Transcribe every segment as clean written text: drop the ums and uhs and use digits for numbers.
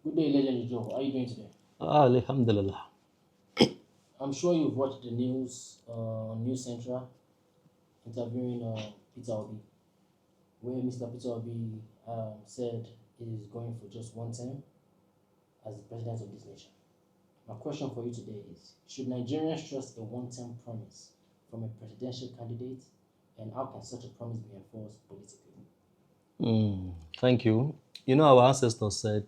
Good day, Legend Joe. How are you doing today? Alhamdulillah. I'm sure you've watched the news on News Central interviewing Peter Obi, where Mr. Peter Obi said he is going for just one term as the president of this nation. My question for you today is: should Nigerians trust a one-term promise from a presidential candidate, and how can such a promise be enforced politically? Thank you. You know, our ancestors said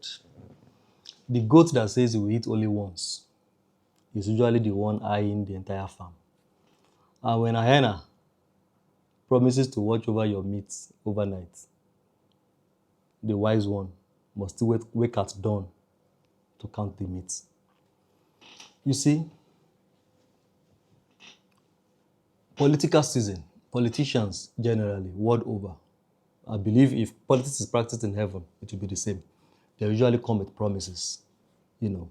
the goat that says he will eat only once is usually the one eyeing the entire farm. And when a hyena promises to watch over your meat overnight, the wise one must still wake at dawn to count the meat. You see, political season, politicians generally, world over, I believe if politics is practiced in heaven, it will be the same. They usually come with promises, you know,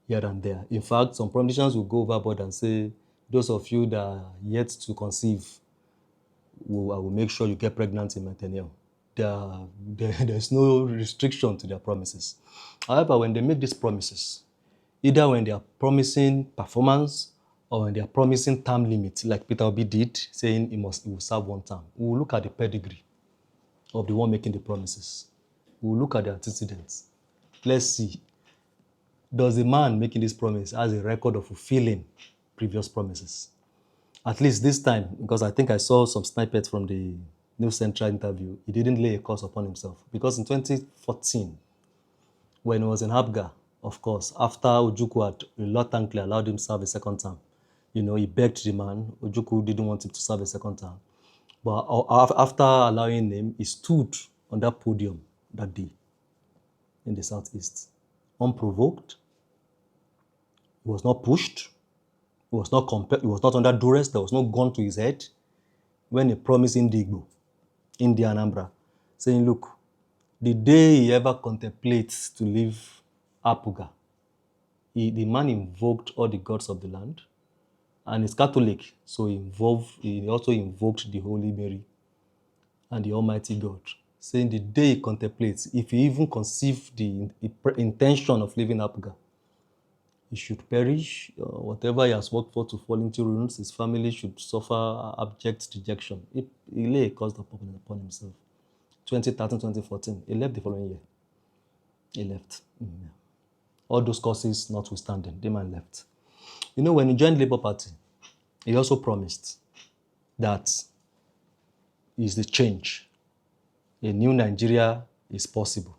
here and there. In fact, some politicians will go overboard and say, those of you that are yet to conceive, I will make sure you get pregnant in my tenure. There's no restriction to their promises. However, when they make these promises, either when they are promising performance or when they are promising term limit, like Peter Obi did, saying he will serve one term, we will look at the pedigree of the one making the promises. We will look at the antecedents. Let's see, does the man making this promise has a record of fulfilling previous promises? At least this time, because I think I saw some snippets from the News Central interview, he didn't lay a curse upon himself. Because in 2014, when he was in Habga, of course, after Ojukwu had reluctantly allowed him to serve a second term, he begged the man. Ojukwu didn't want him to serve a second term. But after allowing him, he stood on that podium that day in the Southeast, unprovoked. He was not pushed. He was not compelled. He was not under duress. There was no gun to his head when he promised Indigbo, India Anambra, saying, look, the day he ever contemplates to leave Apuga, the man invoked all the gods of the land, and he's Catholic, so he also invoked the Holy Mary and the Almighty God, saying the day he contemplates, if he even conceived the intention of leaving Apuga, he should perish. Whatever he has worked for to fall into ruins, his family should suffer abject dejection. He lay a curse upon himself. 2013, 2014, he left the following year. He left. All those causes notwithstanding, the man left. When he joined Labour Party, he also promised that is the change. A new Nigeria is possible.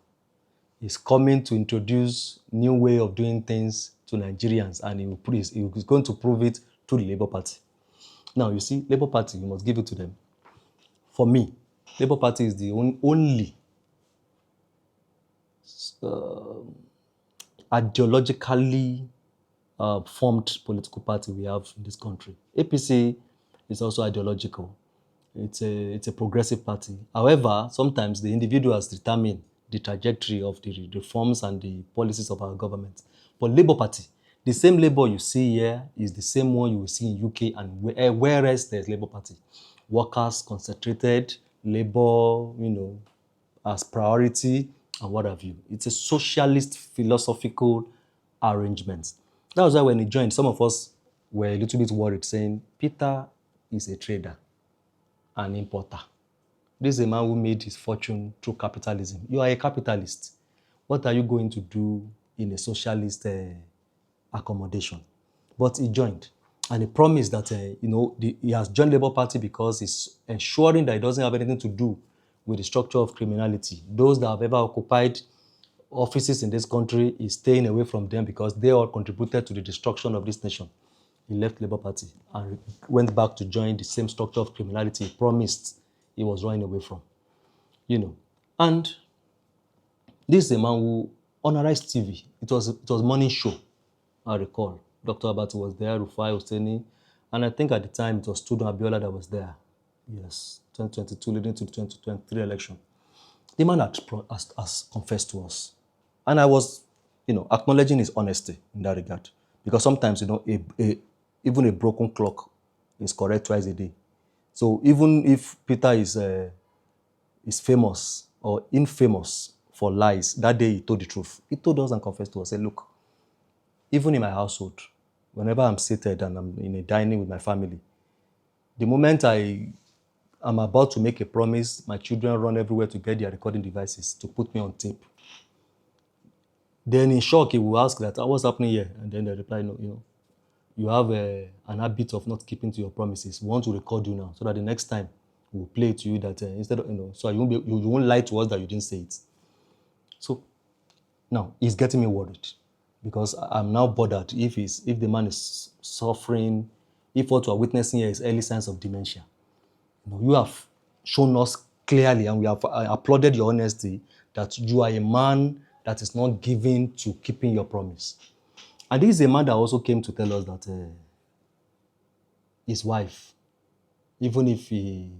He's coming to introduce new way of doing things to Nigerians, and he's going to prove it to the Labour Party. Now, you see, Labour Party, you must give it to them. For me, Labour Party is the only ideologically formed political party we have in this country. APC is also ideological. It's a progressive party. However, sometimes the individuals determine the trajectory of the reforms and the policies of our government. But Labour Party, the same Labour you see here is the same one you will see in UK and where else there's Labour Party. Workers concentrated, Labour, as priority and what have you. It's a socialist philosophical arrangement. That was why when he joined, some of us were a little bit worried, saying, Peter is a trader, an importer. This is a man who made his fortune through capitalism. You are a capitalist. What are you going to do in a socialist accommodation? But he joined. And he promised that he has joined Labour Party because he's ensuring that it doesn't have anything to do with the structure of criminality. Those that have ever occupied offices in this country is staying away from them because they all contributed to the destruction of this nation. He left Labour Party and went back to join the same structure of criminality he promised he was running away from. And this is a man who, on Arise TV, it was morning show, I recall. Dr. Abati was there, Rufai Hosseini, and I think at the time it was Tudun Abiola that was there. Yes, 2022 leading to the 2023 election. The man has confessed to us. And I was, acknowledging his honesty in that regard. Because sometimes, even a broken clock is correct twice a day. So even if Peter is famous or infamous for lies. That day he told the truth. He told us and confessed to us, say, look, even in my household, whenever I'm seated and I'm in a dining with my family, the moment I am about to make a promise, my children run everywhere to get their recording devices to put me on tape. Then in shock, he will ask that, what's happening here? And then they reply, no, you have an habit of not keeping to your promises. We want to record you now so that the next time we'll play it to you that instead of, so you won't lie to us that you didn't say it. So now it's getting me worried because I'm now bothered if the man is suffering, if what we're witnessing here is early signs of dementia. You have shown us clearly, and we have applauded your honesty, that you are a man that is not given to keeping your promise. And this is a man that also came to tell us that his wife, even if he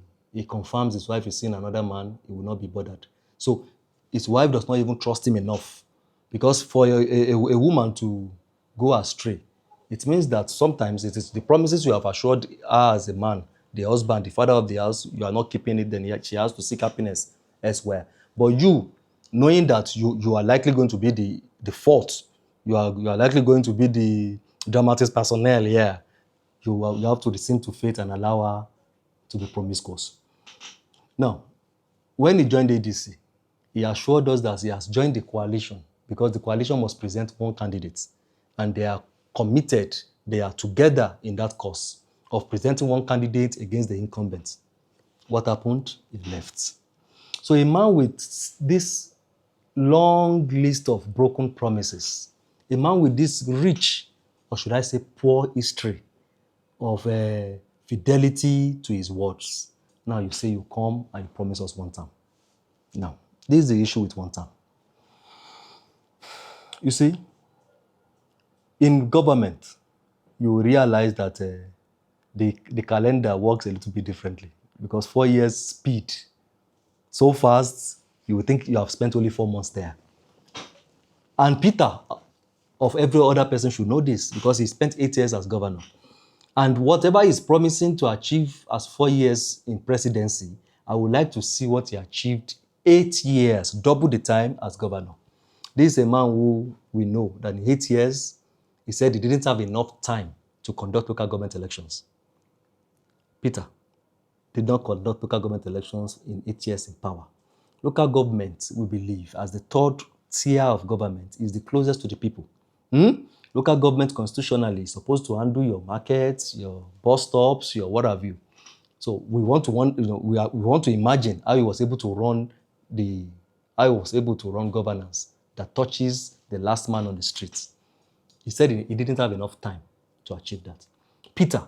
confirms his wife is seeing another man, he will not be bothered. So his wife does not even trust him enough. Because for a woman to go astray, it means that sometimes it is the promises you have assured her as a man, the husband, the father of the house, you are not keeping it, then she has to seek happiness elsewhere. But you, knowing that you are likely going to be the fault, you are likely going to be the dramatis personnel here, you have to listen to faith and allow her to be promiscuous. Now, when he joined ADC, he assured us that he has joined the coalition because the coalition must present one candidate, and they are committed, they are together in that cause of presenting one candidate against the incumbent. What happened? He left. So a man with this long list of broken promises, a man with this rich, or should I say poor history of fidelity to his words. Now you say you come and you promise us one term. Now, this is the issue with one term. You see, in government, you realize that the calendar works a little bit differently because 4 years speed so fast, you would think you have spent only 4 months there. And Peter, of every other person, should know this because he spent 8 years as governor. And whatever he's promising to achieve as 4 years in presidency, I would like to see what he achieved 8 years, double the time as governor. This is a man who we know that in 8 years, he said he didn't have enough time to conduct local government elections. Peter did not conduct local government elections in 8 years in power. Local government, we believe, as the third tier of government, is the closest to the people. Local government constitutionally is supposed to handle your markets, your bus stops, your what have you. So we want to imagine how he was able to run governance that touches the last man on the streets. He said he didn't have enough time to achieve that. Peter,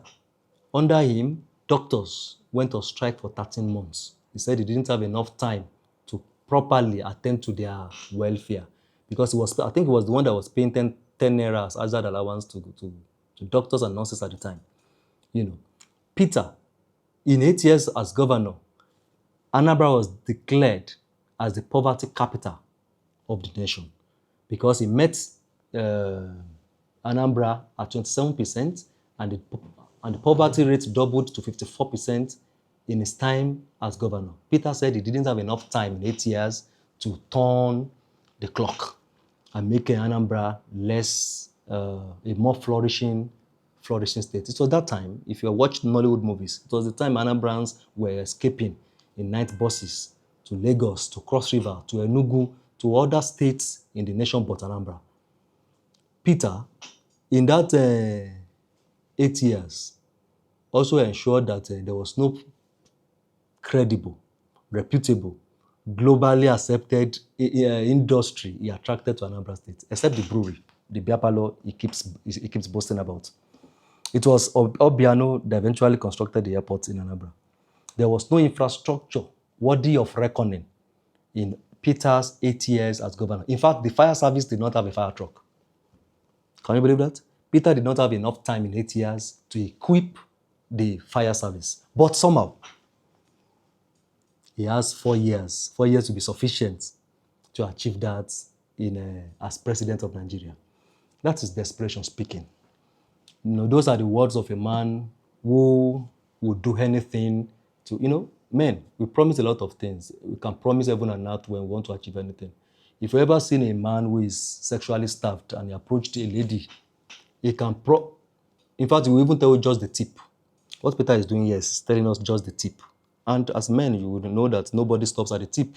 under him, doctors went on strike for 13 months. He said he didn't have enough time to properly attend to their welfare because I think he was the one that was paying 10 naira as hazard allowance to doctors and nurses at the time. Peter, in 8 years as governor, Anambra was declared as the poverty capital of the nation because he met Anambra at 27% and the poverty rate doubled to 54% in his time as governor. Peter said he didn't have enough time in 8 years to turn the clock and make Anambra a more flourishing state. It was that time, if you watched Nollywood movies, it was the time Anambrans were escaping in night buses to Lagos, to Cross River, to Enugu, to other states in the nation but Anambra. Peter, in that 8 years, also ensured that there was no credible, reputable, globally accepted industry he attracted to Anambra State, except the brewery, the beer parlor he keeps boasting about. It was Obiano that eventually constructed the airport in Anambra. There was no infrastructure worthy of reckoning in Peter's 8 years as governor. In fact, the fire service did not have a fire truck. Can you believe that? Peter did not have enough time in 8 years to equip the fire service. But somehow, he has 4 years. 4 years to be sufficient to achieve that as president of Nigeria. That is desperation speaking. Those are the words of a man who would do anything to, men, we promise a lot of things. We can promise heaven and earth when we want to achieve anything. If you ever seen a man who is sexually starved and he approached a lady, he can in fact, he will even tell you just the tip. What Peter is doing here is telling us just the tip. And as men, you would know that nobody stops at the tip.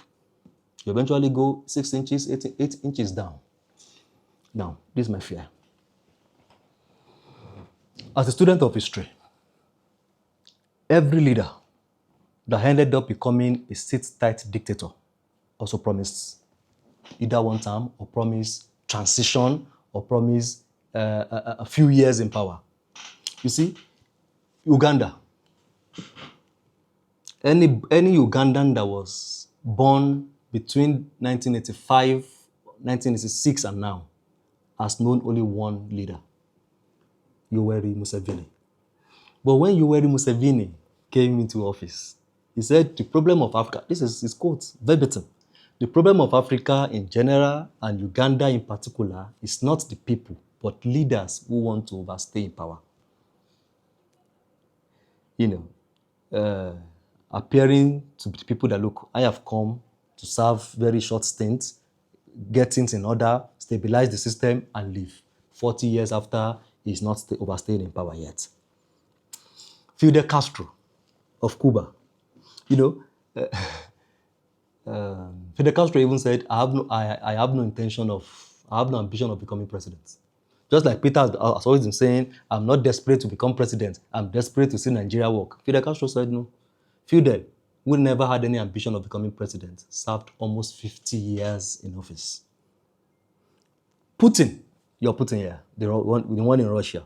You eventually go 6 inches, 8 inches down. Now, this is my fear. As a student of history, every leader that ended up becoming a sit-tight dictator also promised either one term or promised transition or promised a few years in power. You see, Uganda, any Ugandan that was born between 1985, 1986 and now has known only one leader, Yoweri Museveni. But when Yoweri Museveni came into office, he said the problem of Africa, this is his quote, verbatim, the problem of Africa in general and Uganda in particular is not the people, but leaders who want to overstay in power. Appearing to the people that, look, I have come to serve very short stints, get things in order, stabilize the system, and leave. 40 years after, he's not overstaying in power yet. Fidel Castro of Cuba, Fidel Castro even said, I have no ambition of becoming president. Just like Peter has always been saying, I'm not desperate to become president, I'm desperate to see Nigeria work. Fidel Castro said no. Fidel, who never had any ambition of becoming president, served almost 50 years in office. Putin, you're Putin here, the one in Russia,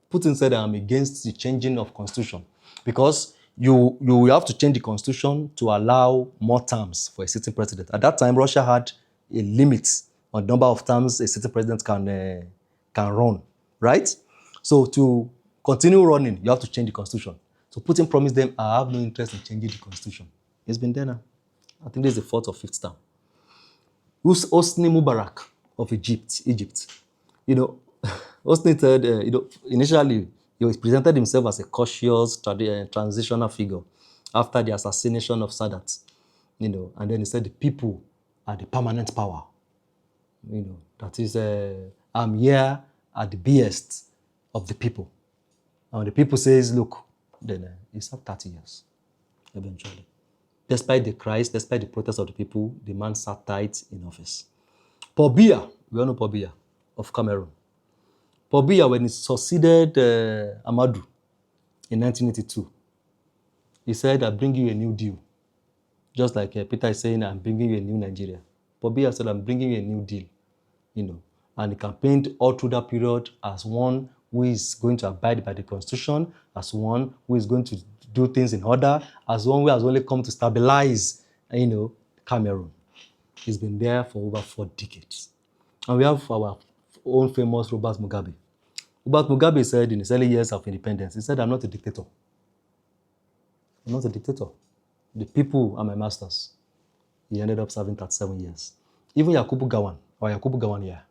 Putin said, I'm against the changing of constitution because you have to change the constitution to allow more terms for a sitting president. At that time, Russia had a limit on the number of terms a sitting president can run, right? So to continue running, you have to change the constitution. So Putin promised them, I have no interest in changing the constitution. It's been there now. I think this is the 4th or 5th term. Hosni Mubarak of Egypt. Hosni said, initially, he presented himself as a cautious transitional figure after the assassination of Sadat, and then he said the people are the permanent power. That is, I'm here at the behest of the people. And when the people says, look, then he served 30 years, eventually. Despite the cries, despite the protests of the people, the man sat tight in office. Paul Biya, we all know Paul Biya of Cameroon. Paul Biya, when he succeeded Amadou in 1982, he said, I bring you a new deal. Just like Peter is saying, I'm bringing you a new Nigeria. Paul Biya said, I'm bringing you a new deal. And he campaigned all through that period as one who is going to abide by the constitution, as one who is going to do things in order, as one who has only come to stabilize, Cameroon. He's been there for over 4 decades. And we have our own famous Robert Mugabe. Robert Mugabe said in his early years of independence, he said, I'm not a dictator. I'm not a dictator. The people are my masters. He ended up serving 37 years. Even Yakubu Gowon here.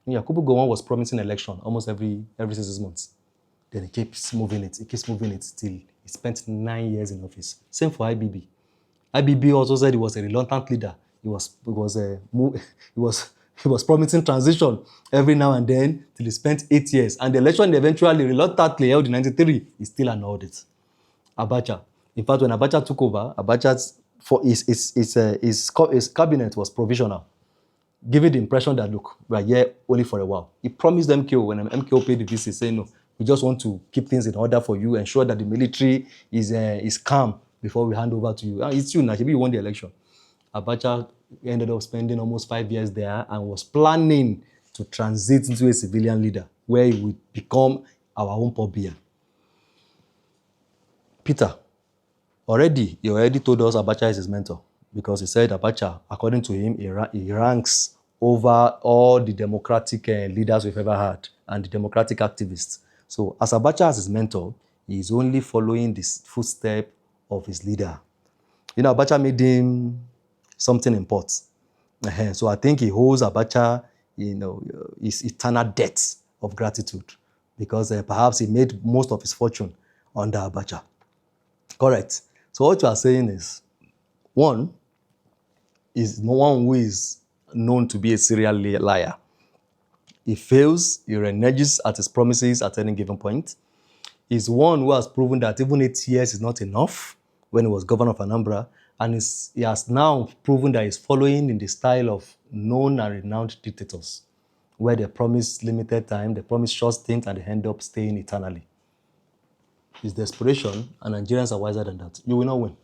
Yakubu Gowon was promising election almost every 6 months. Then he keeps moving it till he spent 9 years in office. Same for IBB. IBB also said he was a reluctant leader. He was promising transition every now and then till he spent 8 years. And the election eventually reluctantly held in 1993. He still annulled it. Abacha. In fact, when Abacha took over, his cabinet was provisional, giving the impression that, look, we are here only for a while. He promised MKO, when MKO paid the visit, saying, no, we just want to keep things in order for you, ensure that the military is calm before we hand over to you. It's you, Najibi, you won the election. Abacha ended up spending almost 5 years there and was planning to transit into a civilian leader where he would become our own Paul Biya. Peter, he already told us Abacha is his mentor because he said Abacha, according to him, he ranks over all the democratic leaders we've ever had and the democratic activists. So as Abacha as his mentor, he is only following the footsteps of his leader. Abacha made him something important. So I think he owes Abacha, his eternal debt of gratitude because perhaps he made most of his fortune under Abacha. Correct. So what you are saying is, one is no one who is known to be a serial liar. He fails, he reneges at his promises at any given point. He's one who has proven that even 8 years is not enough when he was governor of Anambra, and he has now proven that he's following in the style of known and renowned dictators, where they promise limited time, they promise short stint, and they end up staying eternally. It's desperation, and Nigerians are wiser than that. You will not win.